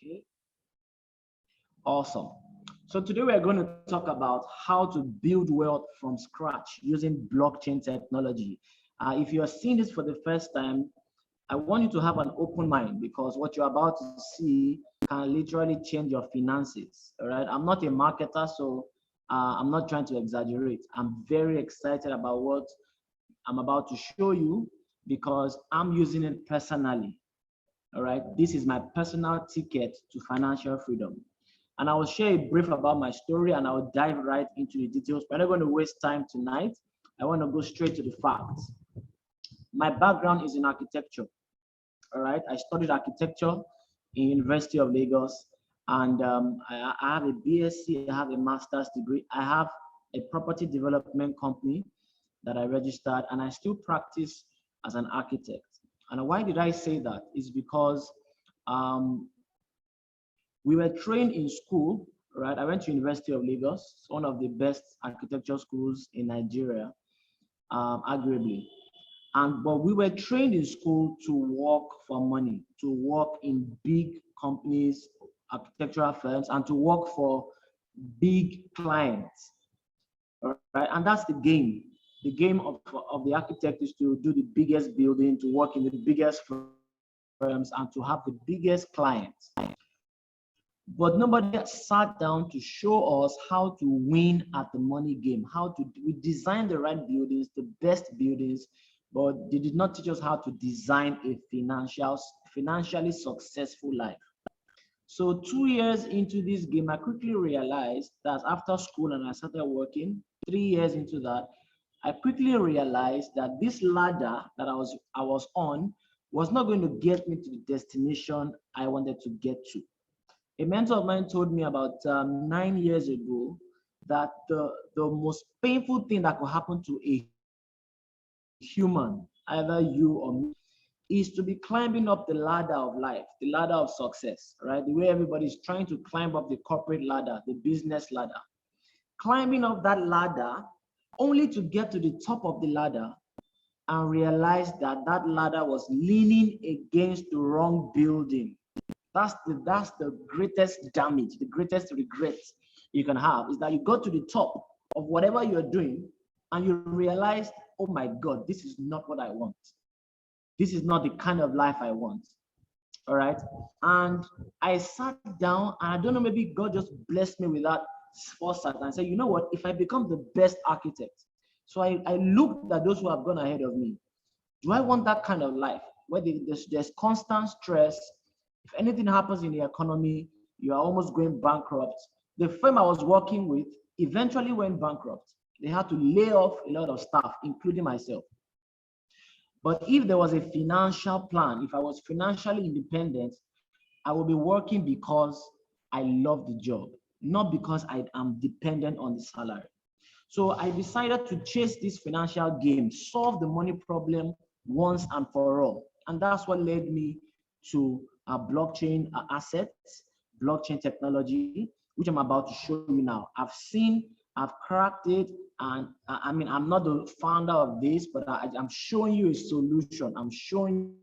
Okay, awesome. So today we are going to talk about how to build wealth from scratch using blockchain technology. If you are seeing this for the first time, I want you to have an open mind because what you're about to see can literally change your finances. All right. I'm not a marketer, so I'm not trying to exaggerate. I'm very excited about what I'm about to show you because I'm using it personally. All right. This is my personal ticket to financial freedom. And I will share a brief about my story and I'll dive right into the details. We're not going to waste time tonight. I want to go straight to the facts. My background is in architecture. All right. I studied architecture in University of Lagos, and I have a BSc, I have a master's degree, I have a property development company that I registered, and I still practice as an architect. And why did I say that? Is because we were trained in school, right? I went to University of Lagos, one of the best architecture schools in Nigeria, arguably. But we were trained in school to work for money, to work in big companies, architectural firms, and to work for big clients. All right, and that's the game. The game of the architect is to do the biggest building, to work in the biggest firms, and to have the biggest clients. But nobody sat down to show us how to win at the money game, we design the right buildings, the best buildings, but they did not teach us how to design a financially successful life. So 2 years into this game, I quickly realized that after school and I started working, 3 years into that, I quickly realized that this ladder that I was on was not going to get me to the destination I wanted to get to. A mentor of mine told me about 9 years ago that the most painful thing that could happen to a human, either you or me, is to be climbing up the ladder of life, the ladder of success, right? The way everybody is trying to climb up the corporate ladder, the business ladder. Climbing up that ladder only to get to the top of the ladder and realize that that ladder was leaning against the wrong building. That's the greatest damage, the greatest regret you can have is that you got to the top of whatever you're doing and you realize, oh my God, this is not what I want. This is not the kind of life I want. All right. And I sat down and I don't know, maybe God just blessed me with that foresight and said, you know what, if I become the best architect, so I looked at those who have gone ahead of me. Do I want that kind of life where there's constant stress? If anything happens in the economy, you are almost going bankrupt. The firm I was working with eventually went bankrupt. They had to lay off a lot of staff, including myself. But if there was a financial plan, if I was financially independent, I would be working because I love the job, not because I am dependent on the salary. So I decided to chase this financial game, solve the money problem once and for all. And that's what led me to blockchain assets, blockchain technology, which I'm about to show you now. I've cracked it, and I mean, I'm not the founder of this, but I'm showing you a solution. I'm showing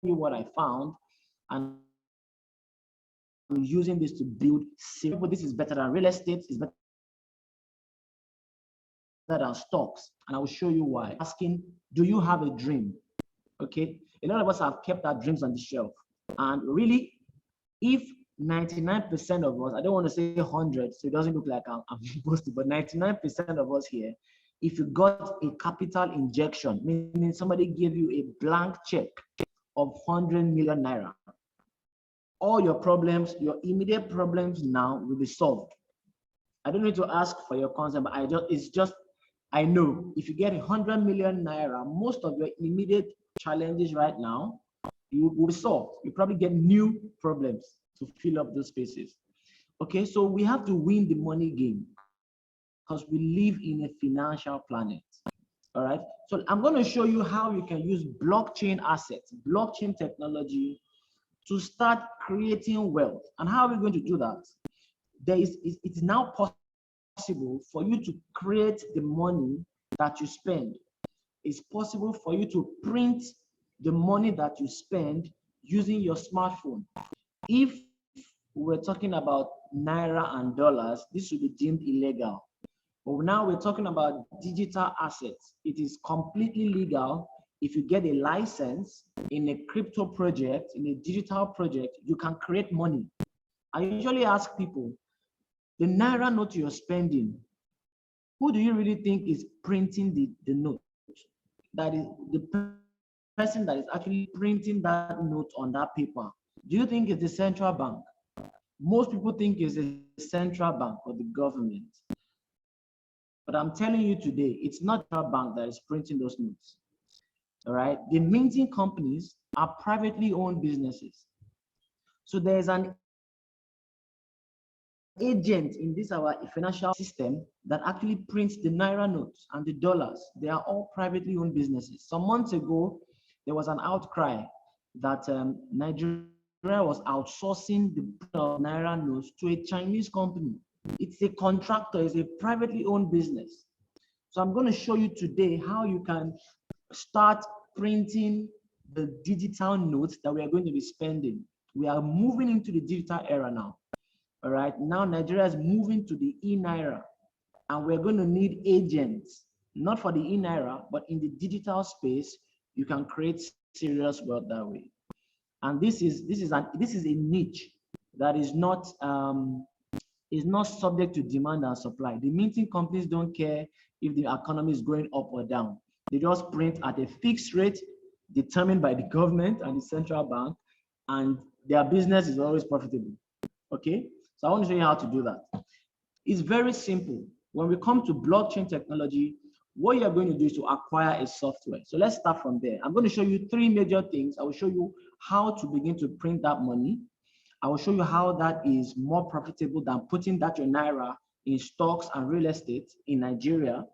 you what I found, and I'm using this to build. This is better than real estate. It's better than stocks, and I will show you why. Asking, do you have a dream? Okay, a lot of us have kept our dreams on the shelf, and really, if 99% of us, I don't want to say 100, so it doesn't look like I'm boasting, but 99% of us here, if you got a capital injection, meaning somebody gave you a blank check of 100 million naira, all your problems, your immediate problems now will be solved. I don't need to ask for your consent, but I know if you get 100 million naira, most of your immediate challenges right now, you will be solved. You probably get new problems to fill up those spaces. Okay, so we have to win the money game because we live in a financial planet. All right, so I'm going to show you how you can use blockchain assets, blockchain technology to start creating wealth. And how are we going to do that? It's now possible for you to create the money that you spend. It's possible for you to print the money that you spend using your smartphone. If we were talking about naira and dollars, this would be deemed illegal. But now we're talking about digital assets. It is completely legal. If you get a license in a crypto project, in a digital project, you can create money. I usually ask people, the naira note you're spending, who do you really think is printing the note? That is the person that is actually printing that note on that paper. Do you think it's the central bank? Most people think it's the central bank or the government. But I'm telling you today, it's not the bank that is printing those notes. All right. The minting companies are privately owned businesses. So there's an agent in this our financial system that actually prints the naira notes and the dollars. They are all privately owned businesses. Some months ago, there was an outcry that Nigeria was outsourcing the print of naira notes to a Chinese company. It's a contractor, it's a privately owned business. So I'm going to show you today how you can start printing the digital notes that we are going to be spending. We are moving into the digital era now. All right, now Nigeria is moving to the e-naira, and we're going to need agents, not for the e-naira, but in the digital space. You can create serious wealth that way. And this is a niche that is not subject to demand and supply. The minting companies don't care if the economy is going up or down. They just print at a fixed rate determined by the government and the central bank, and their business is always profitable. Okay, so I want to show you how to do that. It's very simple. When we come to blockchain technology, what you're going to do is to acquire a software. So let's start from there. I'm going to show you three major things. I will show you how to begin to print that money. I will show you how that is more profitable than putting that your naira in stocks and real estate in Nigeria.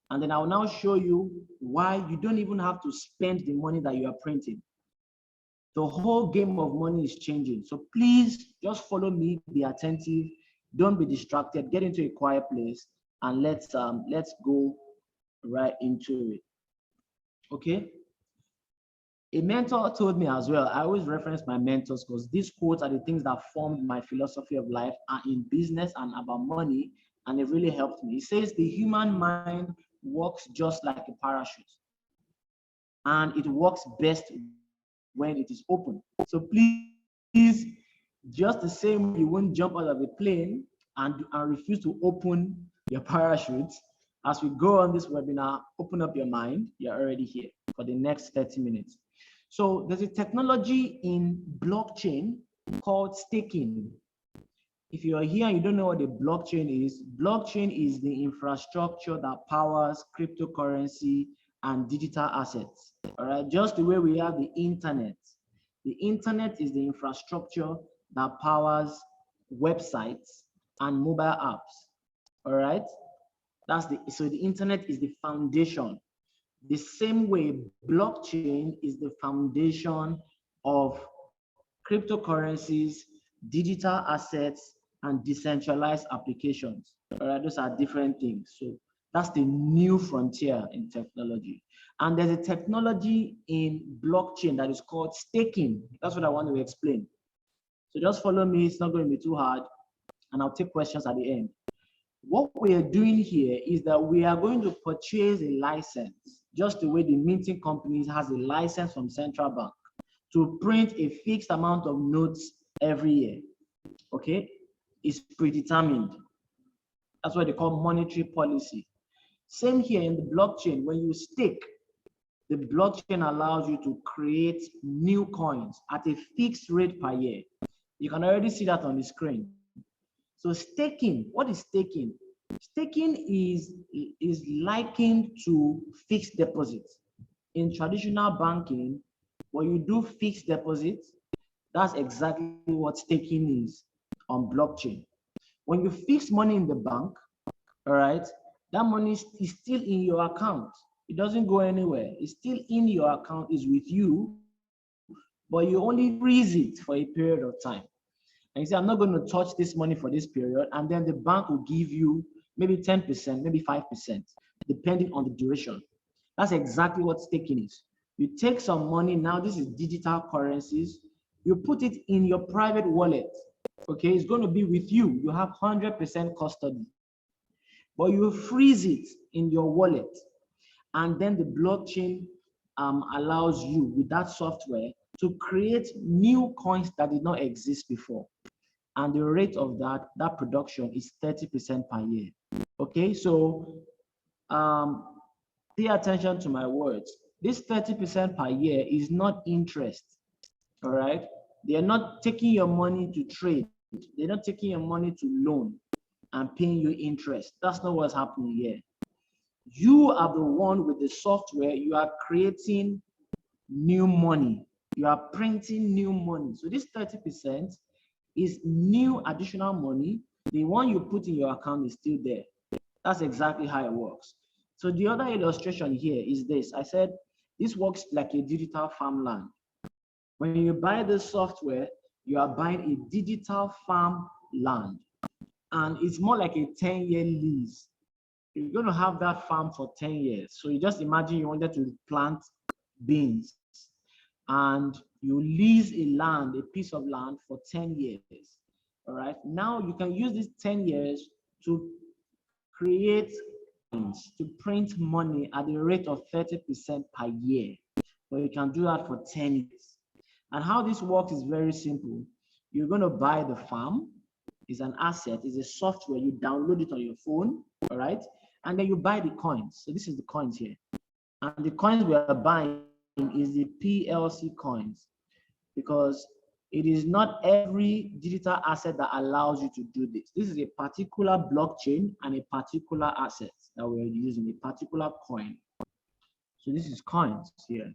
And then I will now show you why you don't even have to spend the money that you are printing. The whole game of money is changing. So please just follow me, be attentive, don't be distracted, get into a quiet place, and let's go right into it. Okay? A mentor told me as well, I always reference my mentors because these quotes are the things that formed my philosophy of life in business and about money, and it really helped me. He says the human mind works just like a parachute, and it works best when it is open. So please, just the same way you won't jump out of a plane and refuse to open your parachute, as we go on this webinar, open up your mind. You're already here for the next 30 minutes. So there's a technology in blockchain called staking. If you are here and you don't know what the blockchain is the infrastructure that powers cryptocurrency and digital assets. All right, just the way we have the internet. The internet is the infrastructure that powers websites and mobile apps. All right, so the internet is the foundation. The same way blockchain is the foundation of cryptocurrencies, digital assets, and decentralized applications. All right, those are different things. So that's the new frontier in technology. And there's a technology in blockchain that is called staking. That's what I want to explain. So just follow me, it's not going to be too hard, and I'll take questions at the end. What we are doing here is that we are going to purchase a license, just the way the minting companies has a license from central bank to print a fixed amount of notes every year. Okay, it's predetermined. That's what they call monetary policy. Same here in the blockchain. When you stake, the blockchain allows you to create new coins at a fixed rate per year. You can already see that on the screen. So staking, what is staking? Staking is likened to fixed deposits. In traditional banking, when you do fixed deposits, that's exactly what staking is on blockchain. When you fix money in the bank, all right, that money is still in your account. It doesn't go anywhere. It's still in your account, is with you, but you only freeze it for a period of time. And you say, I'm not going to touch this money for this period, and then the bank will give you maybe 10%, maybe 5%, depending on the duration. That's exactly what staking is. You take some money, now this is digital currencies, you put it in your private wallet. okay, it's going to be with you. You have 100% custody, but you freeze it in your wallet, and then the blockchain allows you with that software to create new coins that did not exist before. And the rate of that production is 30% per year. Okay, so pay attention to my words. This 30% per year is not interest. All right, they are not taking your money to trade. They're not taking your money to loan and paying you interest. That's not what's happening here. You are the one with the software. You are creating new money. You are printing new money. So this 30% is new additional money. The one you put in your account is still there. That's exactly how it works. So the other illustration here is this. I said this works like a digital farmland. When you buy the software, you are buying a digital farm land, and it's more like a 10-year lease. You're going to have that farm for 10 years. So you just imagine you wanted to plant beans, and you lease a piece of land for 10 years. All right. Now you can use these 10 years to create coins, to print money at the rate of 30% per year. But you can do that for 10 years. And how this works is very simple. You're going to buy the farm. It's an asset. It's a software. You download it on your phone. All right. And then you buy the coins. So this is the coins here. And the coins we are buying is the PLC coins, because it is not every digital asset that allows you to do this. This is a particular blockchain and a particular asset that we're using, a particular coin. So this is coins here.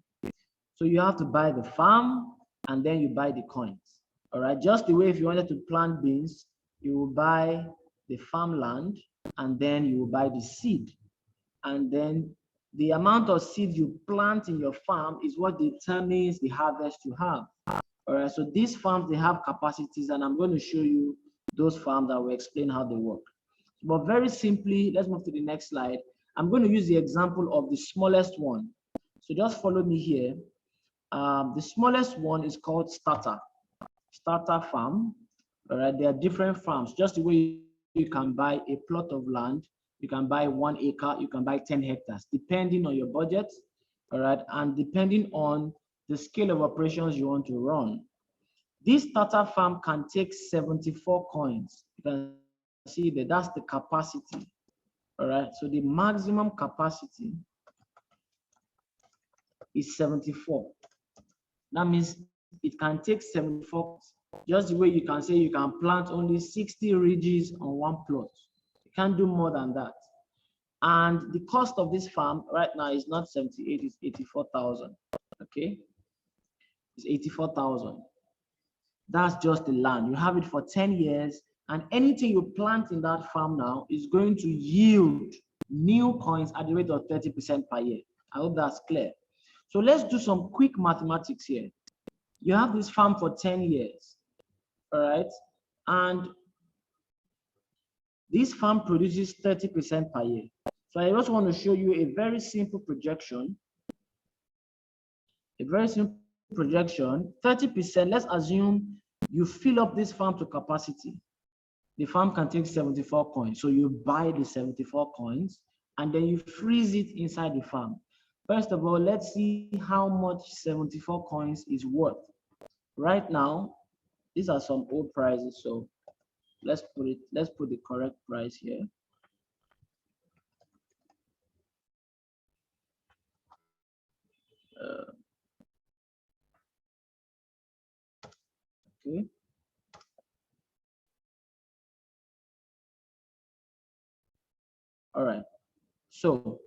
So you have to buy the farm and then you buy the coins. All right, just the way if you wanted to plant beans, you will buy the farmland and then you will buy the seed. And then the amount of seed you plant in your farm is what determines the harvest you have. All right, so these farms, they have capacities, and I'm going to show you those farms that will explain how they work. But very simply, let's move to the next slide. I'm going to use the example of the smallest one. So just follow me here. The smallest one is called starter farm. All right, there are different farms. Just the way you can buy a plot of land, you can buy 1 acre, you can buy 10 hectares, depending on your budget. All right, and depending on the scale of operations you want to run. This starter farm can take 74 coins. You can see that that's the capacity. All right, so the maximum capacity is 74. That means it can take 74. Just the way you can say you can plant only 60 ridges on one plot. You can't do more than that. And the cost of this farm right now is not 78, it's 84,000. Okay, it's 84,000. That's just the land. You have it for 10 years, and anything you plant in that farm now is going to yield new coins at the rate of 30% per year. I hope that's clear. So let's do some quick mathematics here. You have this farm for 10 years, all right? And this farm produces 30% per year. So I just want to show you a very simple projection. A very simple projection, 30%, let's assume you fill up this farm to capacity. The farm can take 74 coins. So you buy the 74 coins and then you freeze it inside the farm. First of all, let's see how much 74 coins is worth. Right now, these are some old prices. So let's put the correct price here. Okay. All right. So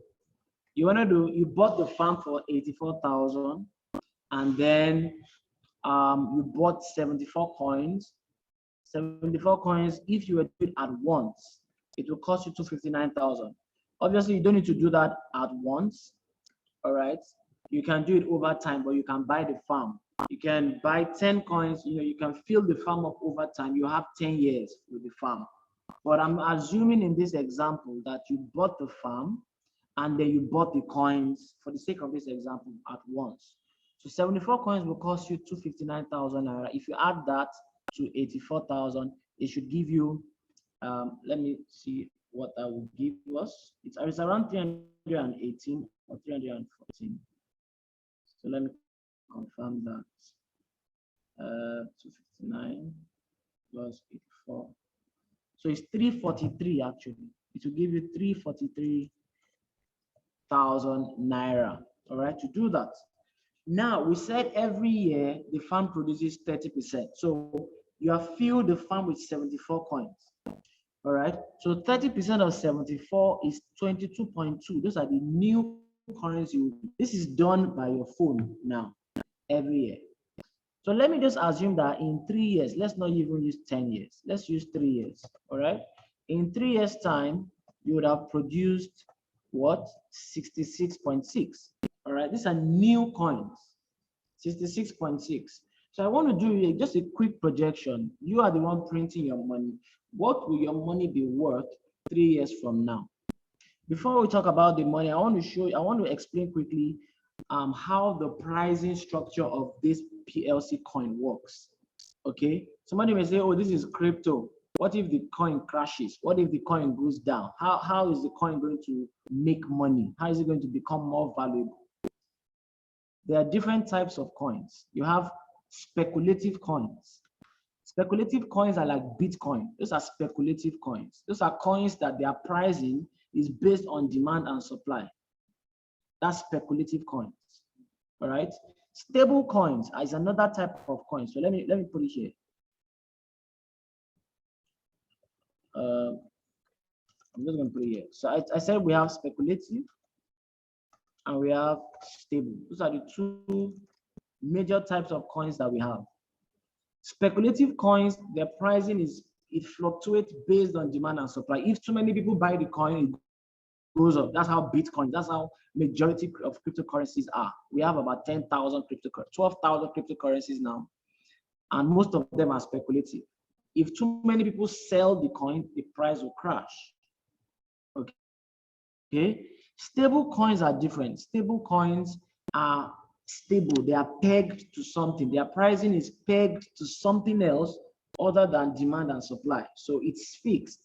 you bought the farm for 84,000, and then you bought 74 coins. 74 coins, if you were to do it at once, it will cost you 259,000. Obviously, you don't need to do that at once. All right. You can do it over time, but you can buy the farm. You can buy 10 coins, you can fill the farm up over time. You have 10 years with the farm. But I'm assuming in this example that you bought the farm and then you bought the coins, for the sake of this example, at once. So 74 coins will cost you 259,000 naira. If you add that to 84,000, it should give you, let me see what that will give us. It's around 318 or 314. So let me confirm that. 259 plus 84. So it's 343 actually. It will give you 343,000 naira. All right, to do that. Now we said every year the farm produces 30%. So you have filled the farm with 74 coins. All right. So 30% of 74 is 22.2. Those are the new currency. This is done by your phone now every year. So let me just assume that in 3 years, let's not even use 10 years. Let's use 3 years. All right. In 3 years' time, you would have produced what? 66.6. All right. These are new coins. 66.6. So I want to do just a quick projection. You are the one printing your money. What will your money be worth 3 years from now? Before we talk about the money, I want to explain quickly how the pricing structure of this PLC coin works. Okay, somebody may say, oh, this is crypto. What if the coin crashes? What if the coin goes down? How is the coin going to make money? How is it going to become more valuable? There are different types of coins. You have speculative coins. Speculative coins are like Bitcoin. Those are speculative coins. Those are coins that their pricing is based on demand and supply. That's speculative coins. All right. Stable coins is another type of coin. So let me put it here. I'm just going to put it here. So I said we have speculative and we have stable. Those are the two major types of coins that we have. Speculative coins, their pricing it fluctuates based on demand and supply. If too many people buy the coin, it goes up. That's how Bitcoin, that's how majority of cryptocurrencies are. We have about 10,000 12,000 cryptocurrencies now, and most of them are speculative. If too many people sell the coin, the price will crash. Okay. Stable coins are different. Stable coins are stable. They are pegged to something. Their pricing is pegged to something else other than demand and supply. So it's fixed.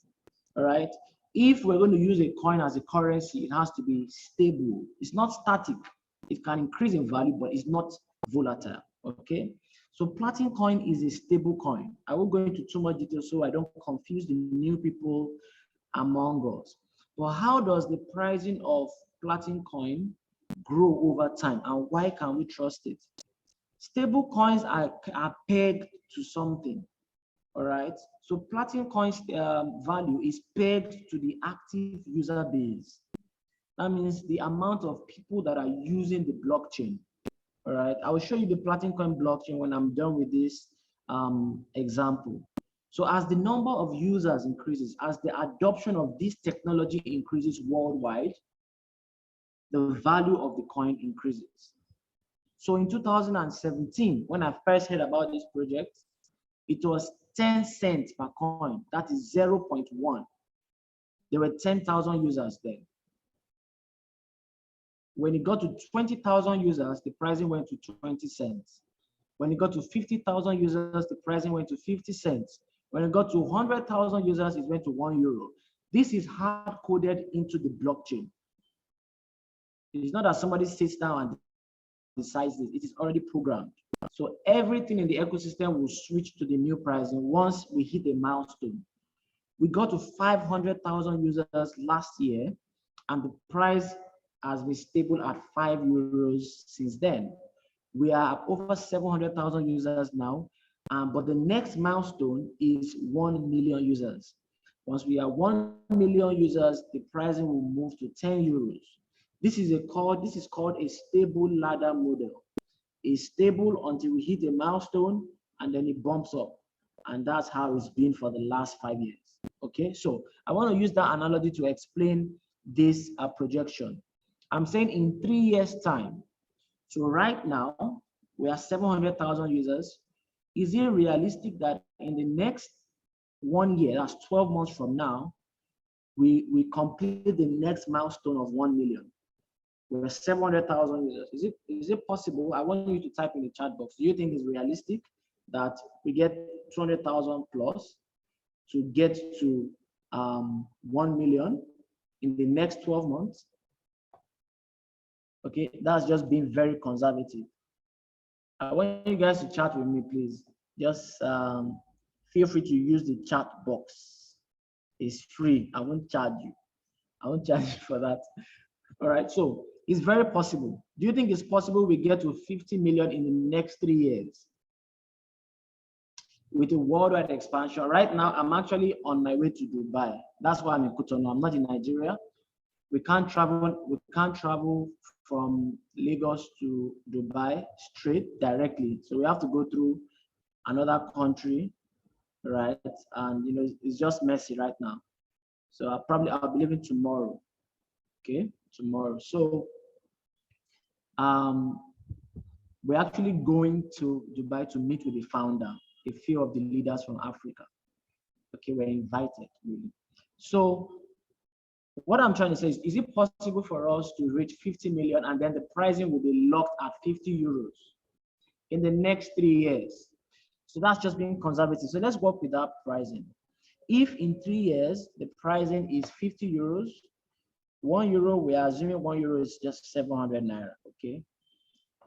All right. If we're going to use a coin as a currency, it has to be stable. It's not static. It can increase in value, but it's not volatile. Okay. So platinum coin is a stable coin. I won't go into too much detail so I don't confuse the new people among us. But how does the pricing of platinum coin grow over time, and why can we trust it? Stable coins are pegged to something. All right. So platinum coins value is pegged to the active user base. That means the amount of people that are using the blockchain. All right. I will show you the platinum coin blockchain when I'm done with this example. So as the number of users increases, as the adoption of this technology increases worldwide, the value of the coin increases. So in 2017, when I first heard about this project, it was 10 cents per coin. That is 0.1. There were 10,000 users then. When it got to 20,000 users, the pricing went to 20 cents. When it got to 50,000 users, the pricing went to 50 cents. When it got to 100,000 users, it went to €1. This is hard-coded into the blockchain. It's not that somebody sits down and decides this. It is already programmed. So everything in the ecosystem will switch to the new pricing once we hit a milestone. We got to 500,000 users last year, and the price has been stable at €5 since then. We are over 700,000 users now, but the next milestone is 1 million users. Once we are 1 million users, the pricing will move to €10. This is called a stable ladder model. It's stable until we hit a milestone, and then it bumps up. And that's how it's been for the last 5 years. Okay, so I want to use that analogy to explain this projection. I'm saying in 3 years' time. So right now, we are 700,000 users. Is it realistic that in the next 1 year, that's 12 months from now, we complete the next milestone of 1 million? We're 700,000 users. Is it possible? I want you to type in the chat box. Do you think it's realistic? that we get 200,000 plus to get to 1 million in the next 12 months. Okay, that's just being very conservative. I want you guys to chat with me, please. Just feel free to use the chat box. It's free. I won't charge you. I won't charge you for that. All right, so it's very possible. Do you think it's possible we get to 50 million in the next 3 years? With a worldwide expansion. Right now, I'm actually on my way to Dubai. That's why I'm in Cotonou. I'm not in Nigeria. We can't travel from Lagos to Dubai straight directly. So we have to go through another country, right? And you know, it's just messy right now. So I'll be leaving tomorrow. Okay, tomorrow. So we're actually going to Dubai to meet with the founder, a few of the leaders from Africa. Okay, we're invited, really. So what I'm trying to say is it possible for us to reach 50 million and then the pricing will be locked at 50 euros in the next 3 years? So that's just being conservative. So let's work with that pricing. If in 3 years, the pricing is 50 euros, 1 euro, we are assuming 1 euro is just 700 naira, okay?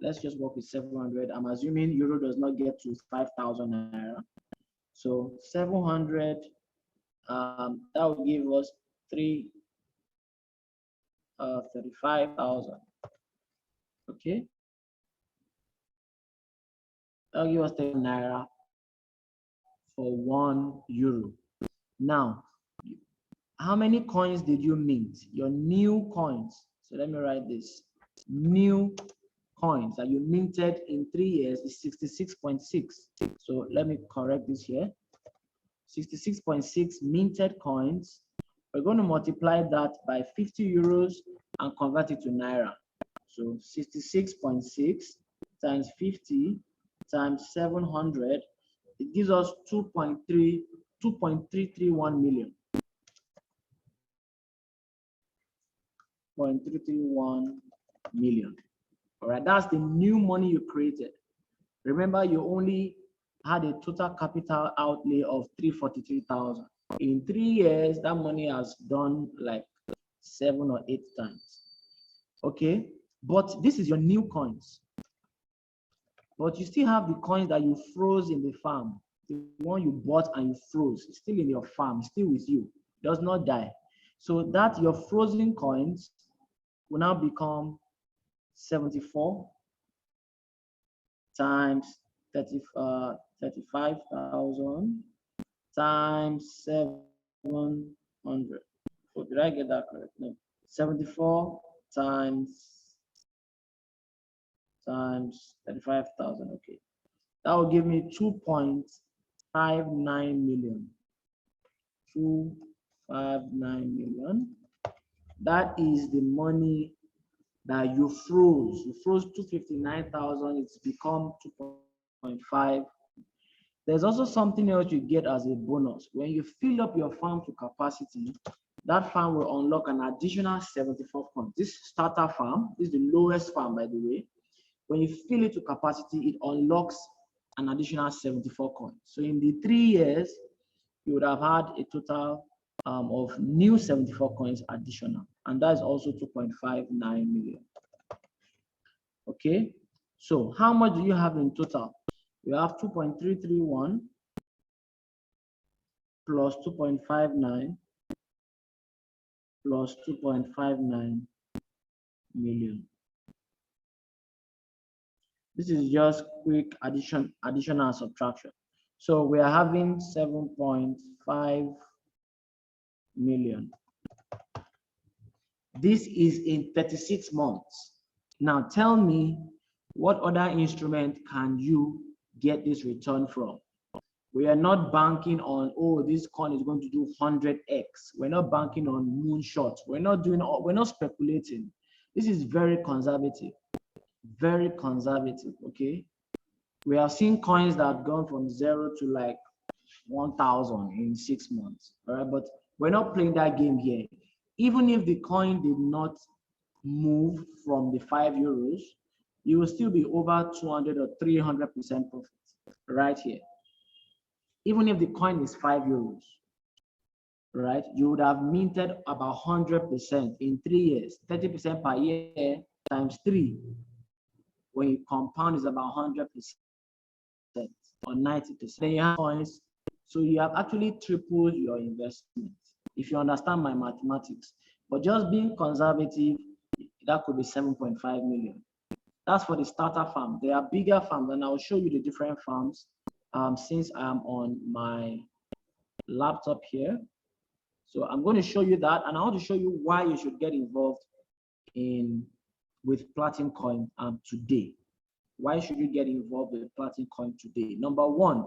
Let's just work with 700. I'm assuming euro does not get to 5,000 naira. So 700, that will give us 35,000. Okay. That'll give us 10 naira for 1 euro. Now, how many coins did you mint? Your new coins. So let me write this. New coins that you minted in 3 years is 66.6. So let me correct this here. 66.6 minted coins. We're going to multiply that by 50 euros and convert it to naira. So 66.6 times 50 times 700, it gives us 2.331 million. 0.331 million. All right, that's the new money you created. Remember, you only had a total capital outlay of 343,000. In 3 years, that money has done like 7 or 8 times. Okay, but this is your new coins. But you still have the coins that you froze in the farm. The one you bought and you froze, it's still in your farm, still with you, it does not die. So that your frozen coins will now become 74 times 35,000 times 700. Oh, did I get that correct? No. 74 times 35,000. Okay. That will give me 2.59 million. 259 million. That is the money that you froze. You froze 259,000. It's become 2.5. There's also something else you get as a bonus. When you fill up your farm to capacity, that farm will unlock an additional 74 coins. This starter farm is the lowest farm, by the way. When you fill it to capacity, it unlocks an additional 74 coins. So in the 3 years, you would have had a total of new 74 coins additional, and that is also 2.59 million. Okay, so how much do you have in total? You have 2.331 plus 2.59 plus 2.59 million. This is just quick addition and subtraction. So we are having 7.5 million. This is in 36 months. Now tell me, what other instrument can you get this return from? We are not banking on, oh, this coin is going to do 100x. We're not banking on moonshots. We're not speculating. This is very conservative. Very conservative, okay? We have seen coins that have gone from 0 to like 1,000 in 6 months, all right? But we're not playing that game here. Even if the coin did not move from the 5 euros, you will still be over 200 or 300% profit. right here. Even if the coin is 5 euros, right, you would have minted about 100% in 3 years. 30% per year times 3, when you compound, is about 100% or 90%. Then you have coins, so you have actually tripled your investment, if you understand my mathematics. But just being conservative, that could be 7.5 million. That's for the starter farm. There are bigger farms, and I'll show you the different farms since I'm on my laptop here. So I'm going to show you that, and I want to show you why you should get involved with Platin Coin today. Why should you get involved with Platin Coin today? Number one,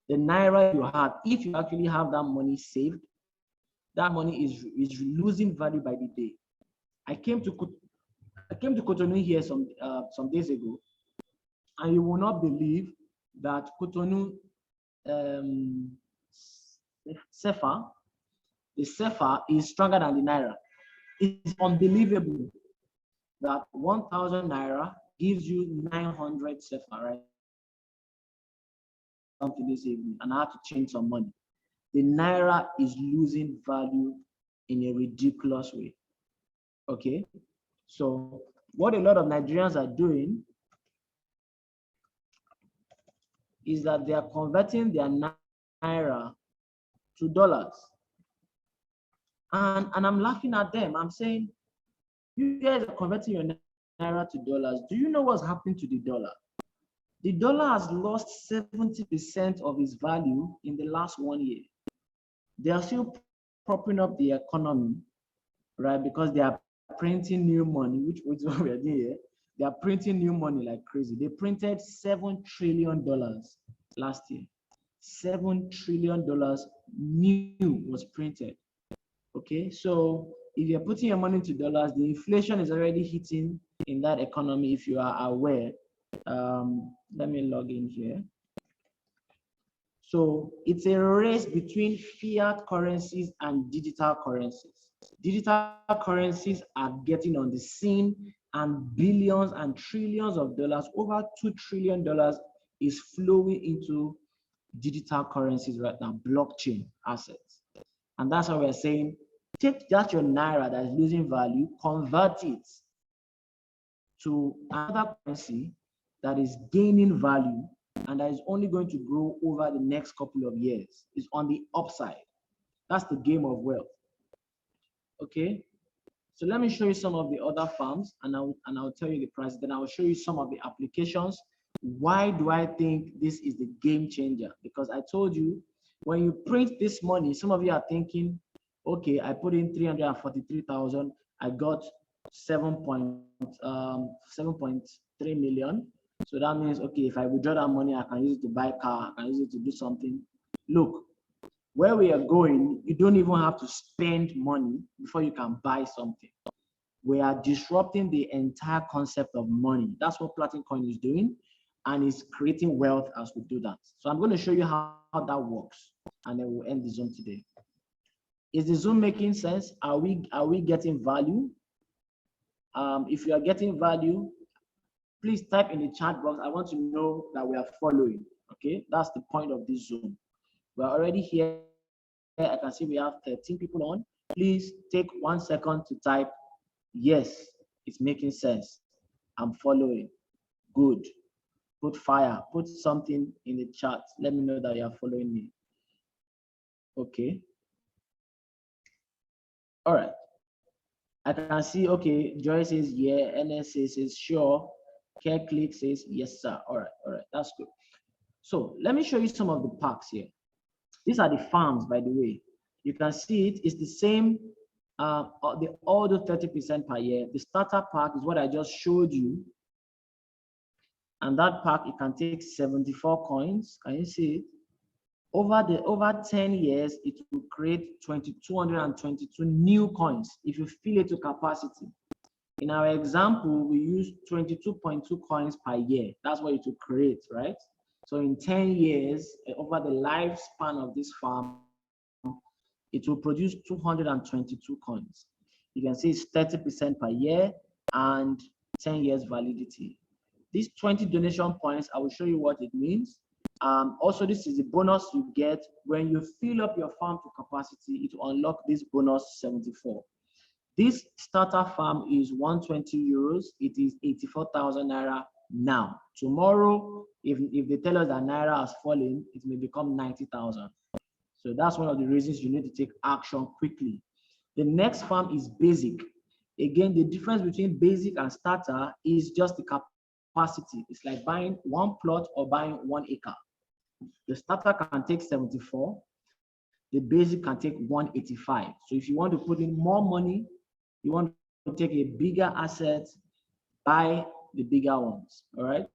the Naira you have, if you actually have that money saved, that money is losing value by the day. I came to Cotonou here some days ago, and you will not believe that Cotonou CFA, the CFA is stronger than the Naira. It's unbelievable that 1,000 Naira gives you 900 CFA, right? Something this evening, and I have to change some money. The Naira is losing value in a ridiculous way. Okay, so what a lot of Nigerians are doing is that they are converting their Naira to dollars. And I'm laughing at them. I'm saying, you guys are converting your Naira to dollars. Do you know what's happening to the dollar? The dollar has lost 70% of its value in the last 1 year. They are still propping up the economy, right? Because they are printing new money, which is what we are doing here. They are printing new money like crazy. They printed $7 trillion last year. $7 trillion new was printed. Okay, so if you're putting your money into dollars, the inflation is already hitting in that economy, if you are aware. Let me log in here. So it's a race between fiat currencies and digital currencies. Digital currencies are getting on the scene, and billions and trillions of dollars, over $2 trillion is flowing into digital currencies right now, blockchain assets. And that's why we're saying, take that your Naira that is losing value, convert it to another currency that is gaining value and that is only going to grow over the next couple of years. It's on the upside. That's the game of wealth. Okay, so let me show you some of the other farms, and I'll tell you the price. Then I will show you some of the applications. Why do I think this is the game changer? Because I told you, when you print this money, some of you are thinking, okay, I put in 343,000, I got 7.3 million. So that means, okay, if I withdraw that money, I can use it to buy a car, I can use it to do something. Look, where we are going, you don't even have to spend money before you can buy something. We are disrupting the entire concept of money. That's what Platin Coin is doing, and it's creating wealth as we do that. So I'm going to show you how that works, and then we'll end the Zoom today. Is the Zoom making sense? Are we getting value? If you are getting value, please type in the chat box. I want to know that we are following. Okay, that's the point of this Zoom. We're already here. I can see we have 13 people on. Please take 1 second to type, yes, it's making sense. I'm following. Good. Put fire. Put something in the chat. Let me know that you are following me. Okay. All right. I can see, okay, Joy says, yeah. NS says, sure. Care Click says, yes, sir. All right. That's good. So let me show you some of the packs here. These are the farms, by the way. You can see it. It's the same, all the 30% per year. The starter pack is what I just showed you. And that pack, it can take 74 coins. Can you see it? Over 10 years, it will create 2,222 new coins if you fill it to capacity. In our example, we use 22.2 coins per year. That's what it will create, right? So in 10 years, over the lifespan of this farm, it will produce 222 coins. You can see it's 30% per year and 10 years validity. These 20 donation points, I will show you what it means. Also, this is the bonus you get when you fill up your farm to capacity. It will unlock this bonus 74. This starter farm is 120 euros. It is 84,000 naira now. Tomorrow, if they tell us that naira has fallen, it may become 90,000. So that's one of the reasons you need to take action quickly. The next farm is basic. Again, the difference between basic and starter is just the capacity. It's like buying one plot or buying 1 acre. The starter can take 74. The basic can take 185. So if you want to put in more money, you want to take a bigger asset, buy the bigger ones. All right.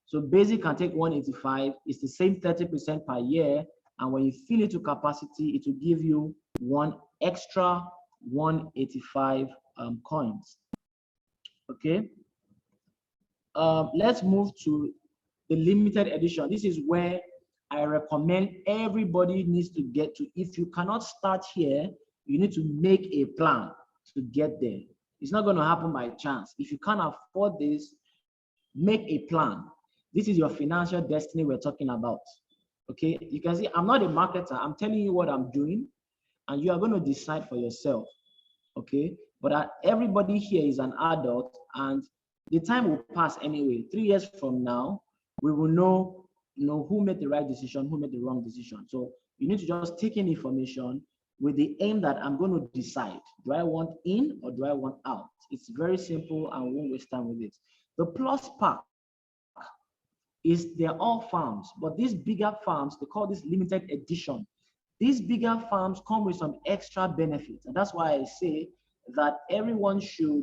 So basic can take 185. It's the same 30% per year. And when you fill it to capacity, it will give you one extra 185 coins. Okay. Let's move to the limited edition. This is where I recommend everybody needs to get to. If you cannot start here, you need to make a plan to get there. It's not going to happen by chance. If you can't afford this, make a plan. This is your financial destiny we're talking about. Okay, you can see I'm not a marketer. I'm telling you what I'm doing, and you are going to decide for yourself. Okay, but everybody here is an adult, and the time will pass anyway. 3 years from now, we will know, who made the right decision, who made the wrong decision. So you need to just take in information with the aim that I'm going to decide, do I want in or do I want out? It's very simple and we won't waste time with it. The plus pack is they're all farms, but these bigger farms, they call this limited edition. These bigger farms come with some extra benefits. And that's why I say that everyone should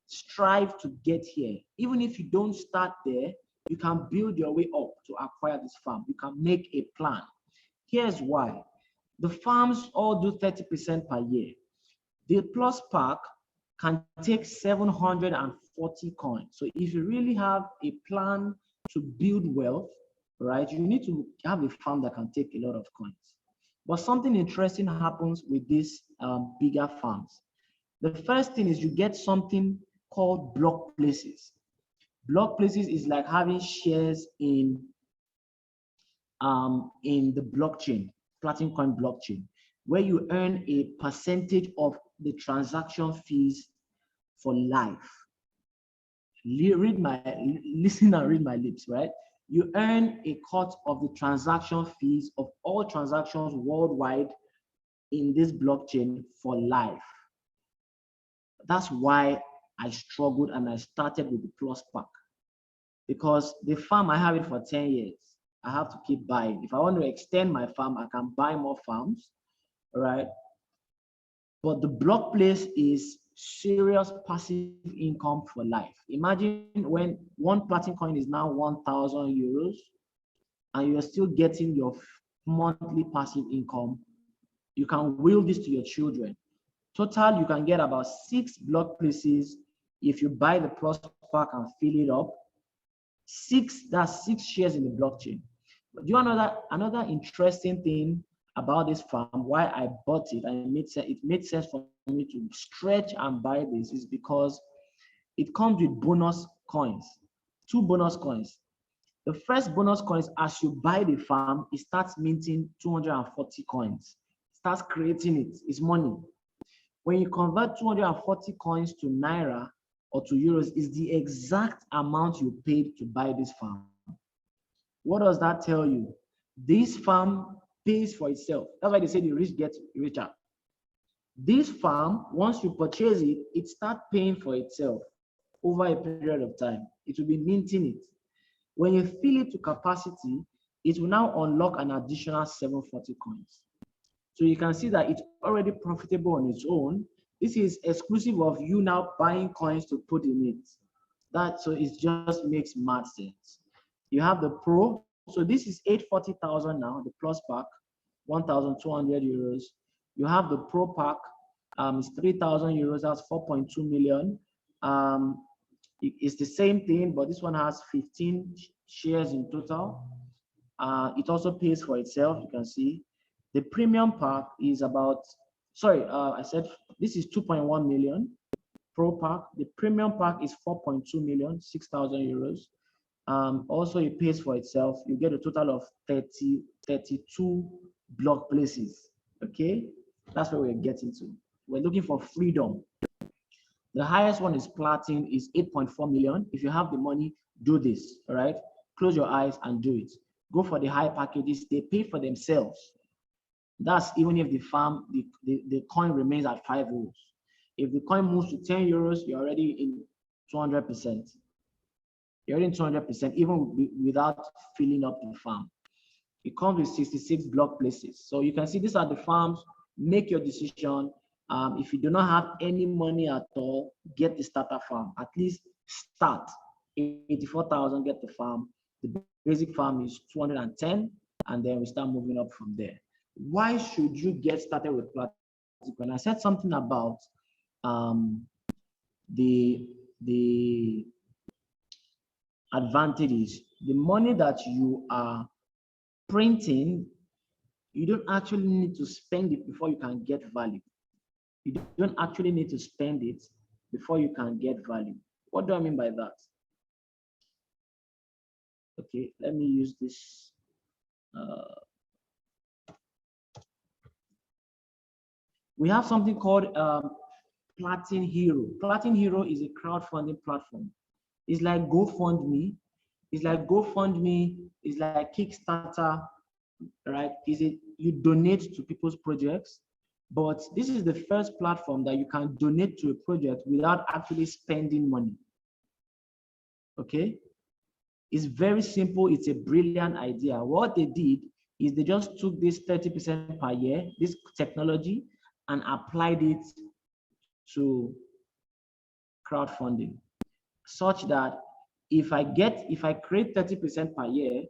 strive to get here. Even if you don't start there, you can build your way up to acquire this farm. You can make a plan. Here's why. The farms all do 30% per year. The plus pack can take 740 coins. So if you really have a plan to build wealth, right, you need to have a farm that can take a lot of coins. But something interesting happens with these bigger farms. The first thing is you get something called block places. Block places is like having shares in the blockchain, Platinum Coin blockchain, where you earn a percentage of the transaction fees for life. Listen and read my lips, right? You earn a cut of the transaction fees of all transactions worldwide in this blockchain for life. That's why I struggled and I started with the plus pack, because the farm, I have it for 10 years. I have to keep buying. If I want to extend my farm, I can buy more farms, right? But the block place is serious passive income for life. Imagine when one platinum coin is now 1,000 euros and you're still getting your monthly passive income. You can will this to your children. Total, you can get about 6 block places if you buy the plus pack and fill it up. That's 6 shares in the blockchain. But do you know another interesting thing about this farm, why I bought it and it made sense for me to stretch and buy this, is because it comes with bonus coins, 2 bonus coins. The first bonus coins, as you buy the farm, it starts minting 240 coins. It starts creating it. It's money. When you convert 240 coins to naira or to euros, is the exact amount you paid to buy this farm. What does that tell you? This farm pays for itself. That's why they say the rich get richer. This farm, once you purchase it, it starts paying for itself over a period of time. It will be minting it. When you fill it to capacity, it will now unlock an additional 740 coins. So you can see that it's already profitable on its own. This is exclusive of you now buying coins to put in it. So it just makes mad sense. You have the pro. So this is 840,000 now, the plus pack, 1,200 euros. You have the pro pack, it's 3,000 euros, that's 4.2 million. It's the same thing, but this one has 15 shares in total. It also pays for itself, you can see. The premium pack is about, I said this is 2.1 million pro pack. The premium pack is 4.2 million, 6,000 euros. Also, it pays for itself. You get a total of 32 block places. Okay, that's where we're getting to. We're looking for freedom. The highest one is platinum, is 8.4 million. If you have the money, do this. All right, close your eyes and do it. Go for the high packages. They pay for themselves. That's even if the farm, the coin remains at 5 euros. If the coin moves to 10 euros, you're already in 200%. You're in 200%, even without filling up the farm. It comes with 66 block places. So you can see these are the farms. Make your decision. If you do not have any money at all, get the starter farm. At least start. 84,000, get the farm. The basic farm is 210, and then we start moving up from there. Why should you get started with platinum? I said something about the advantages. The money that you are printing, you don't actually need to spend it before you can get value. You don't actually need to spend it before you can get value. What do I mean by that? Okay, let me use this. We have something called Platin Hero. Platin Hero is a crowdfunding platform. It's like GoFundMe. It's like GoFundMe. It's like Kickstarter, right? Is it you donate to people's projects, but this is the first platform that you can donate to a project without actually spending money. Okay, it's very simple. It's a brilliant idea. What they did is they just took this 30% per year, this technology, and applied it to crowdfunding, such that if I create 30% per year,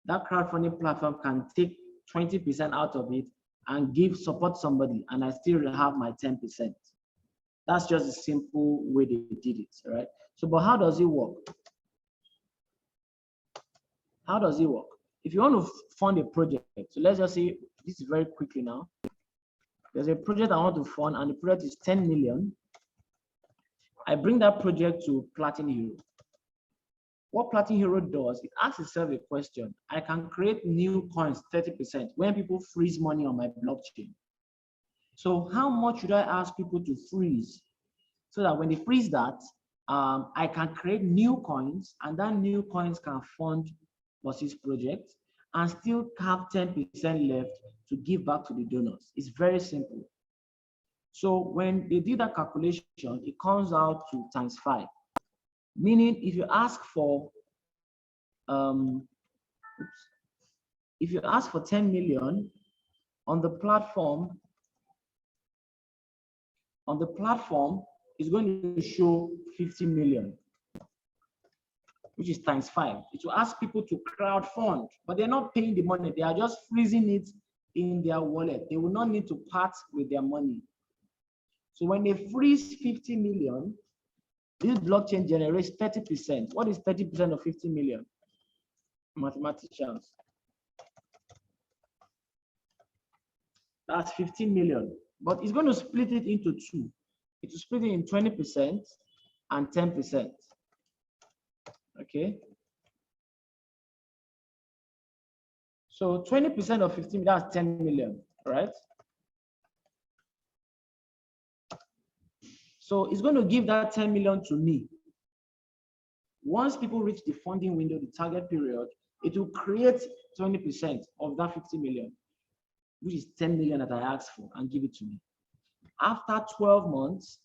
that crowdfunding platform can take 20% out of it and support somebody, and I still have my 10%. That's just a simple way they did it, right? So, but how does it work? How does it work? If you want to fund a project, so let's just say, this is very quickly now. There's a project I want to fund, and the project is 10 million. I bring that project to Platin Hero. What Platin Hero does, it asks itself a question. I can create new coins 30% when people freeze money on my blockchain. So how much should I ask people to freeze so that when they freeze that, I can create new coins, and that new coins can fund Bossy's project and still have 10% left to give back to the donors. It's very simple. So when they did that calculation, it comes out to ×5. Meaning, if you ask for, if you ask for 10 million on the platform, it's going to show 50 million, which is ×5. It will ask people to crowd fund, but they're not paying the money. They are just freezing it in their wallet. They will not need to part with their money. So when they freeze 50 million, this blockchain generates 30%. What is 30% of 50 million? Mathematicians. That's 15 million. But it's going to split it into two. It will split it in 20% and 10%. Okay. So 20% of 15, that's 10 million, right? So it's going to give that 10 million to me. Once people reach the funding window, the target period, it will create 20% of that 50 million, which is 10 million that I asked for, and give it to me. After 12 months,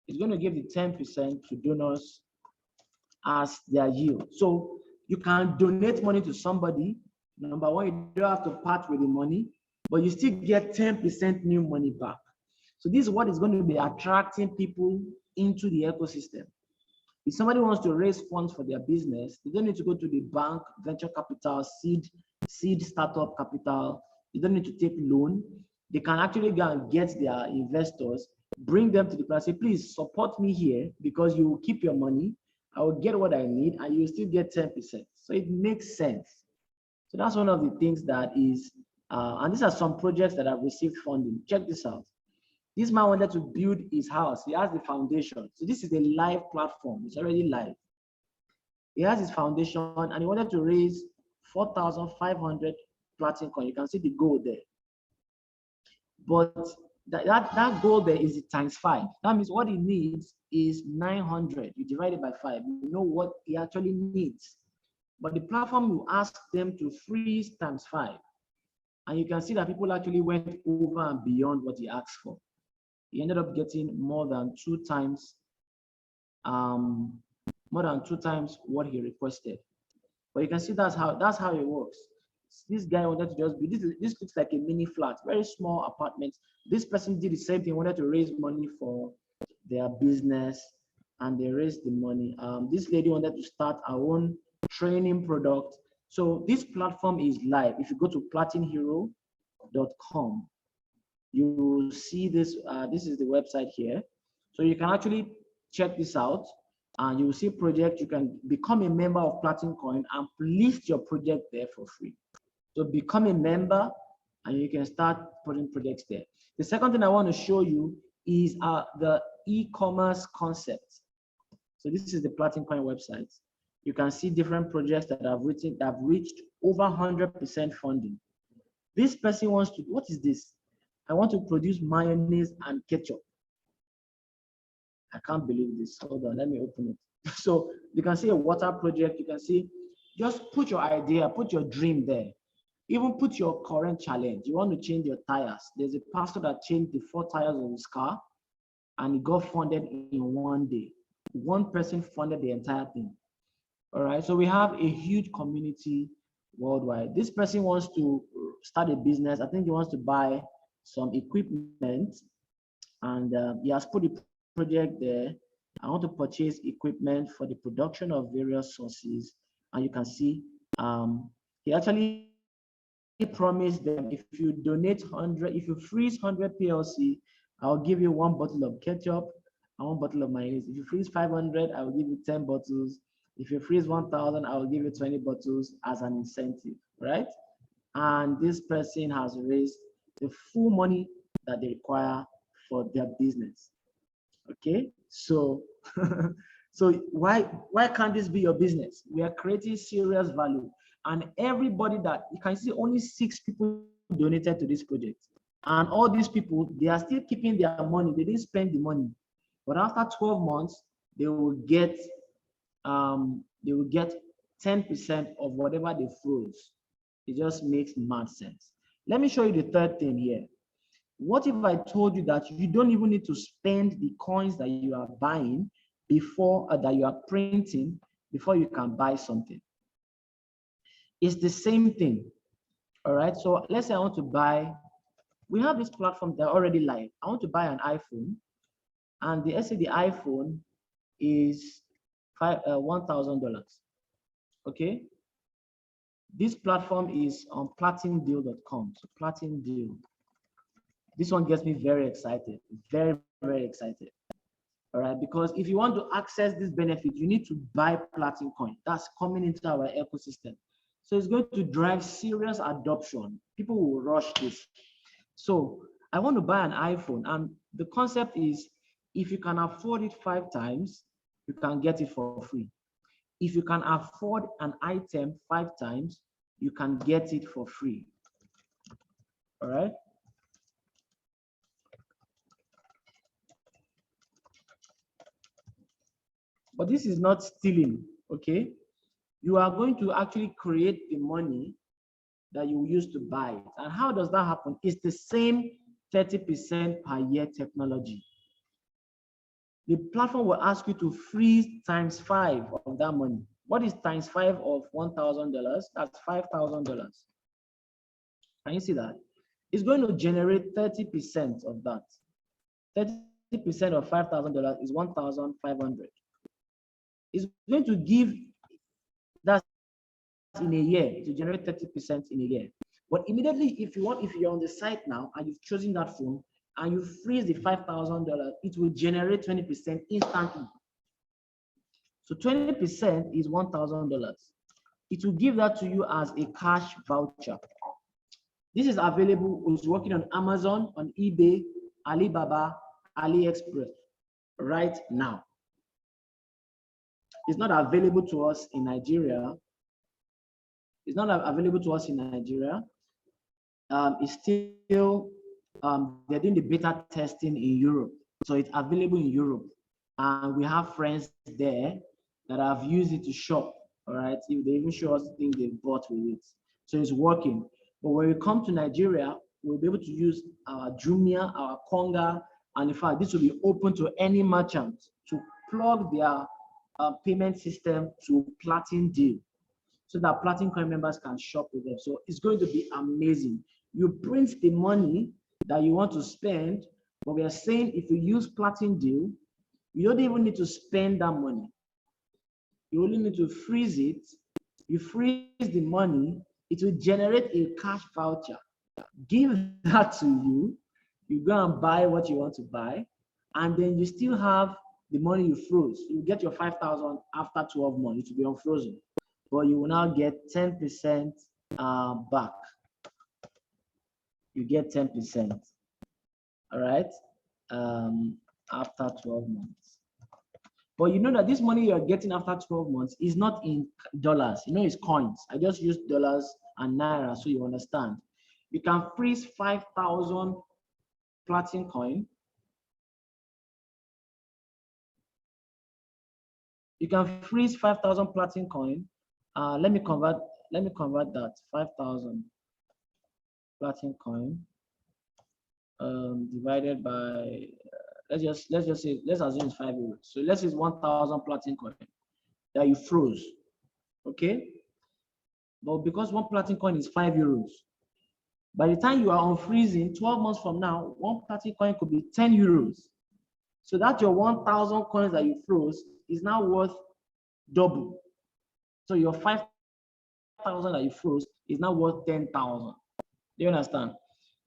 it's going to give the 10% to donors as their yield. So you can donate money to somebody. Number one, you don't have to part with the money, but you still get 10% new money back. So this is what is going to be attracting people into the ecosystem. If somebody wants to raise funds for their business, they don't need to go to the bank, venture capital, seed startup capital. They don't need to take loan. They can actually go and get their investors, bring them to the place, say, please support me here because you will keep your money. I will get what I need, and you will still get 10%. So it makes sense. So that's one of the things that is, and these are some projects that have received funding. Check this out. This man wanted to build his house. He has the foundation. So this is a live platform. It's already live. He has his foundation and he wanted to raise 4,500 platinum coin. You can see the goal there. But that goal there is times 5. That means what he needs is 900. You divide it by 5. You know what he actually needs. But the platform will ask them to freeze times 5. And you can see that people actually went over and beyond what he asked for. He ended up getting more than 2 times what he requested. But you can see that's how it works. This guy wanted to just be, this looks like a mini flat, very small apartment. This person did the same thing, wanted to raise money for their business, and they raised the money. This lady wanted to start her own training product. So this platform is live. If you go to platinhero.com, you will see this. This is the website here. So you can actually check this out, and you will see project. You can become a member of Platinum Coin and list your project there for free. So become a member and you can start putting projects there. The second thing I want to show you is the e-commerce concept. So this is the Platinum Coin website. You can see different projects that have reached over 100% funding. This person wants to, what is this? I want to produce mayonnaise and ketchup. I can't believe this. Hold on, let me open it. So you can see a water project. You can see, just put your idea, put your dream there. Even put your current challenge. You want to change your tires. There's a pastor that changed the 4 tires of his car and it got funded in one day. One person funded the entire thing. All right, so we have a huge community worldwide. This person wants to start a business. I think he wants to buy some equipment, and he has put the project there. I want to purchase equipment for the production of various sources, and you can see he actually promised them, if you donate 100, if you freeze 100 PLC, I'll give you 1 bottle of ketchup and 1 bottle of mayonnaise. If you freeze 500, I will give you 10 bottles. If you freeze 1,000, I will give you 20 bottles as an incentive, right? And this person has raised the full money that they require for their business. Okay, so so why can't this be your business? We are creating serious value, and everybody that you can see, only 6 people donated to this project, and all these people, they are still keeping their money. They didn't spend the money, but after 12 months, they will get 10% of whatever they froze. It just makes mad sense. Let me show you the third thing here. What if I told you that you don't even need to spend the coins that you are buying before, that you are printing, before you can buy something? It's the same thing. All right, so let's say I want to buy, we have this platform, they're already live. I want to buy an iPhone, and let's say the iPhone is $1,000. Okay, this platform is on platindeal.com. So Platin Deal. This one gets me very excited, very, very excited. All right, because if you want to access this benefit, you need to buy Platin Coin. That's coming into our ecosystem. So it's going to drive serious adoption. People will rush this. So I want to buy an iPhone, and the concept is, if you can afford it 5 times, you can get it for free. If you can afford an item 5 times, you can get it for free. All right. But this is not stealing, okay? You are going to actually create the money that you use to buy it. And how does that happen? It's the same 30% per year technology. The platform will ask you to freeze times 5 of that money. What is times 5 of $1,000? That's $5,000. Can you see that? It's going to generate 30% of that. 30% of $5,000 is $1,500. It's going to give that in a year, to generate 30% in a year. But immediately, if you're on the site now and you've chosen that phone and you freeze the $5,000, it will generate 20% instantly. So 20% is $1,000. It will give that to you as a cash voucher. This is available. It's working on Amazon, on eBay, Alibaba, AliExpress right now. It's not available to us in Nigeria. It's not available to us in Nigeria. It's still, they're doing the beta testing in Europe. So it's available in Europe. And we have friends there that have used it to shop, all right? They even show us things they bought with it. So it's working. But when we come to Nigeria, we'll be able to use our Jumia, our Konga, and in fact, this will be open to any merchant to plug their payment system to Platin deal, so that Platin Coin members can shop with them. So it's going to be amazing. You print the money that you want to spend, but we are saying if you use Platin deal, you don't even need to spend that money. You only need to freeze it. You freeze the money, it will generate a cash voucher. Give that to you. You go and buy what you want to buy, and then you still have the money you froze. You get your 5,000 after 12 months. It will be unfrozen, but you will now get 10% back. You get 10%. All right, after 12 months. But you know that this money you're getting after 12 months is not in dollars. You know, it's coins. I just used dollars and naira so you understand. You can freeze 5,000 Platin coin. You can freeze 5,000 Platin coin. Let me convert that 5,000 Platin coin divided by let's assume it's 5 euros. So let's say it's 1,000 Platin coin that you froze. Okay, but because one Platin coin is 5 euros, by the time you are unfreezing 12 months from now, one Platin coin could be 10 euros. So that your 1,000 coins that you froze is now worth double. So your 5,000 that you froze is now worth 10,000. Do you understand?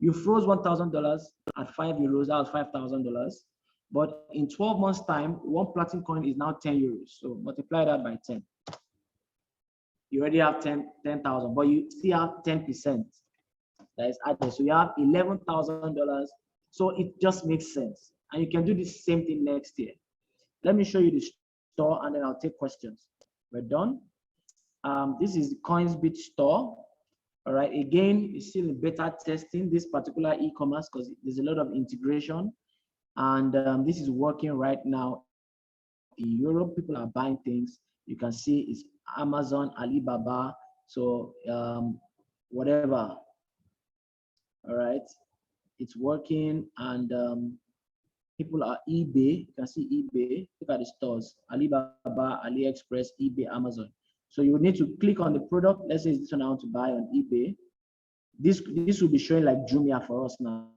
You froze $1,000 at 5 euros, that was $5,000. But in 12 months' time, one Platin coin is now 10 euros. So multiply that by 10. You already have 10,000, but you still have 10% that is added. So you have $11,000. So it just makes sense. And you can do the same thing next year. Let me show you the store and then I'll take questions. We're done. This is the Coinsbit store. All right, again, it's still in beta testing, this particular e-commerce, because there's a lot of integration. And this is working right now in Europe. People are buying things. You can see it's Amazon, Alibaba, so whatever. All right, it's working, and people are eBay. You can see eBay. Look at the stores: Alibaba, AliExpress, eBay, Amazon. So you would need to click on the product. Let's say this one I want to buy on eBay. This will be showing like Jumia for us now.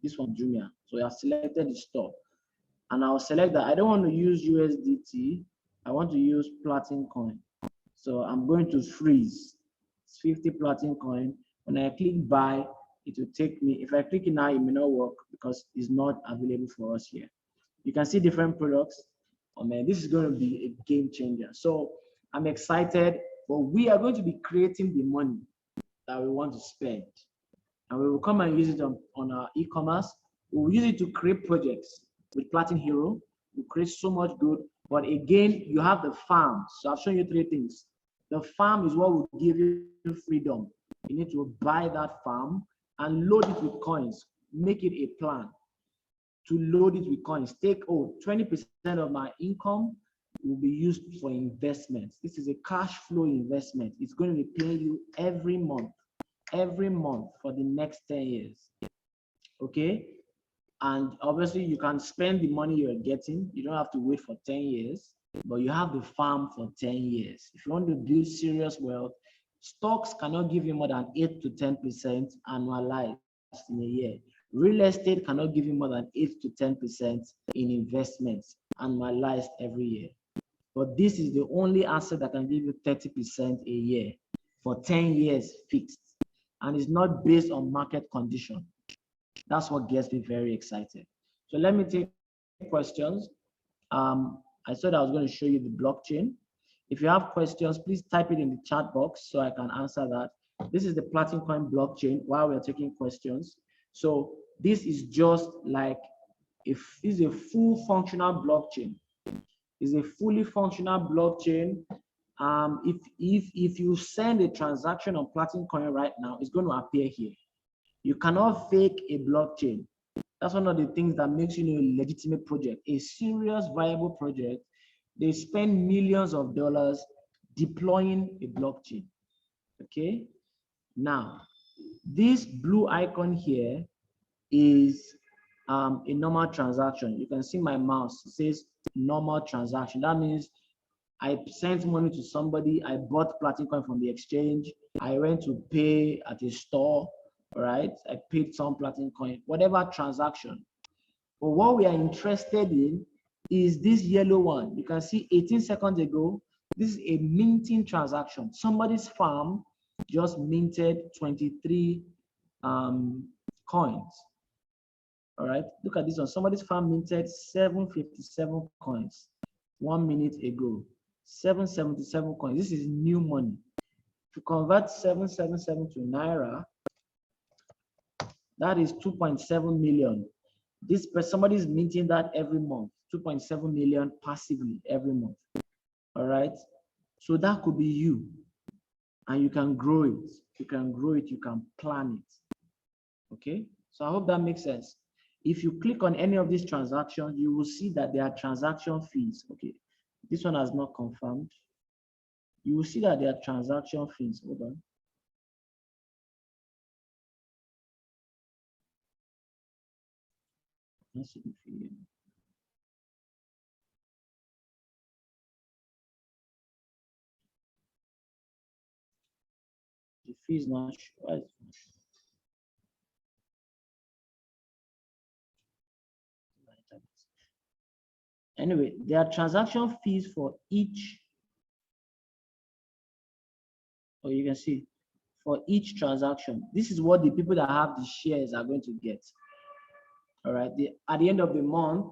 This one Jumia. So I have selected the store, and I'll select that I don't want to use USDT. I want to use Platin coin. So I'm going to freeze. It's 50 Platin coin. When I click buy, it will take me. If I click it now, it may not work because it's not available for us here. You can see different products. Oh man, this is going to be a game changer. So I'm excited, but we are going to be creating the money that we want to spend. And we will come and use it on our e-commerce. We will use it to create projects with Platin Hero. We create so much good. But again, you have the farm. So I've shown you 3 things. The farm is what will give you freedom. You need to buy that farm and load it with coins. Make it a plan to load it with coins. Take 20% of my income will be used for investments. This is a cash flow investment. It's going to be paying you every month for the next 10 years. Okay? And obviously you can spend the money you're getting. You don't have to wait for 10 years, but you have the farm for 10 years. If you want to build serious wealth, stocks cannot give you more than 8 to 10% annualized in a year. Real estate cannot give you more than 8 to 10% in investments annualized every year. But this is the only asset that can give you 30% a year for 10 years fixed. And it's not based on market condition. That's what gets me very excited. So let me take questions. I said I was going to show you the blockchain. If you have questions, please type it in the chat box so I can answer that. This is the Platin Coin blockchain while we're taking questions. So This is just like if this is a full functional blockchain. It's a fully functional blockchain. If you send a transaction on Platinum Coin right now, it's going to appear here. You cannot fake a blockchain. That's one of the things that makes you a legitimate project, a serious, viable project. They spend millions of dollars deploying a blockchain. Okay. Now, this blue icon here is a normal transaction. You can see my mouse. It says normal transaction. That means I sent money to somebody. I bought Platinum Coin from the exchange. I went to pay at a store. Right? I paid some Platinum Coin, whatever transaction. But what we are interested in is this yellow one. You can see 18 seconds ago, this is a minting transaction. Somebody's farm just minted 23 coins. All right, look at this one. Somebody's farm minted 757 coins 1 minute ago. 777 coins. This is new money. To convert 777 to Naira, that is 2.7 million. Somebody is minting that every month, 2.7 million passively every month. All right. So that could be you. And you can grow it. You can grow it. You can plan it. Okay. So I hope that makes sense. If you click on any of these transactions, you will see that there are transaction fees. Okay. This one has not confirmed. You will see that there are transaction fees. Hold on. Let's see the fee. The fee is not sure. Anyway, there are transaction fees for each, or you can see, for each transaction. This is what the people that have the shares are going to get. All right. At the end of the month,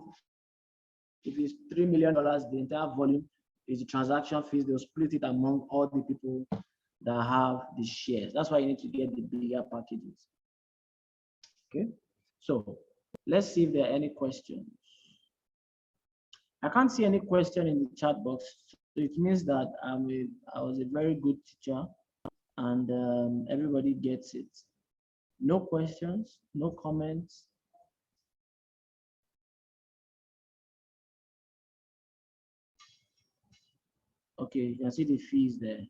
if it's $3 million, the entire volume is the transaction fees. They'll split it among all the people that have the shares. That's why you need to get the bigger packages. Okay. So let's see if there are any questions. I can't see any question in the chat box. So it means that I was a very good teacher and everybody gets it. No questions, no comments. Okay, you can see the fees there.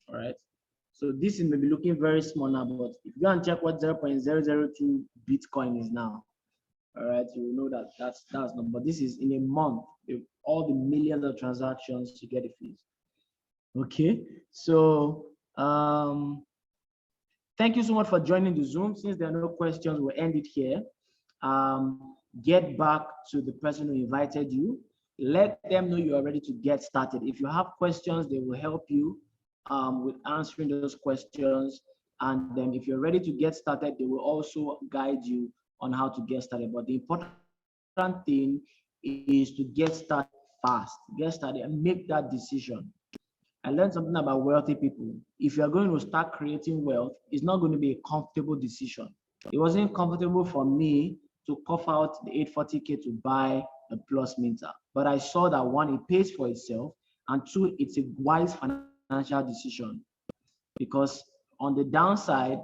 All right. So this may be looking very small now, but if you go and check what 0.002 Bitcoin is now, all right, you will know that that's not. But this is in a month, all the millions of transactions to get the fees. Okay, so thank you so much for joining the Zoom. Since there are no questions, we'll end it here. Get back to the person who invited you. Let them know you are ready to get started. If you have questions, they will help you with answering those questions. And then if you're ready to get started, they will also guide you on how to get started. But the important thing is to get started fast. Get started and make that decision. I learned something about wealthy people. If you're going to start creating wealth, it's not going to be a comfortable decision. It wasn't comfortable for me to cough out the 840K to buy a plus minter. But I saw that one, it pays for itself, and two, it's a wise financial decision. Because on the downside,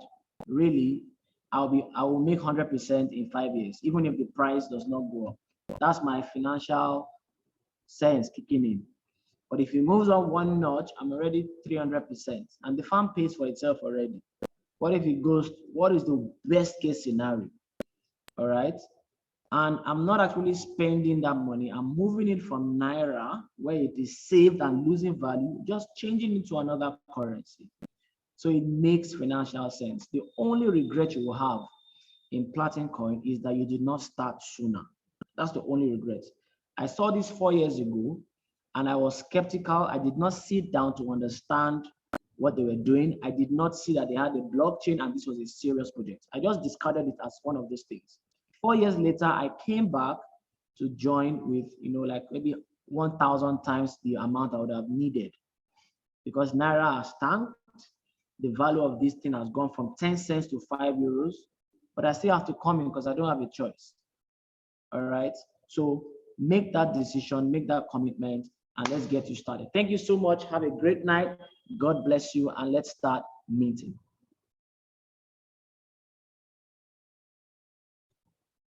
really, I will make 100% in 5 years, even if the price does not go up. That's my financial sense kicking in. But if it moves on one notch, I'm already 300%, and the farm pays for itself already. What if it goes? What is the best case scenario? All right. And I'm not actually spending that money. I'm moving it from Naira, where it is saved and losing value, just changing it to another currency. So it makes financial sense. The only regret you will have in Platinum Coin is that you did not start sooner. That's the only regret. I saw this 4 years ago, and I was skeptical. I did not sit down to understand what they were doing. I did not see that they had a blockchain and this was a serious project. I just discarded it as one of those things. 4 years later, I came back to join with, like maybe 1,000 times the amount I would have needed, because Naira has tanked. The value of this thing has gone from 10 cents to €5. but I still have to come in because I don't have a choice. All right. So make that decision, make that commitment, and let's get you started. Thank you so much. Have a great night. God bless you, and let's start meeting.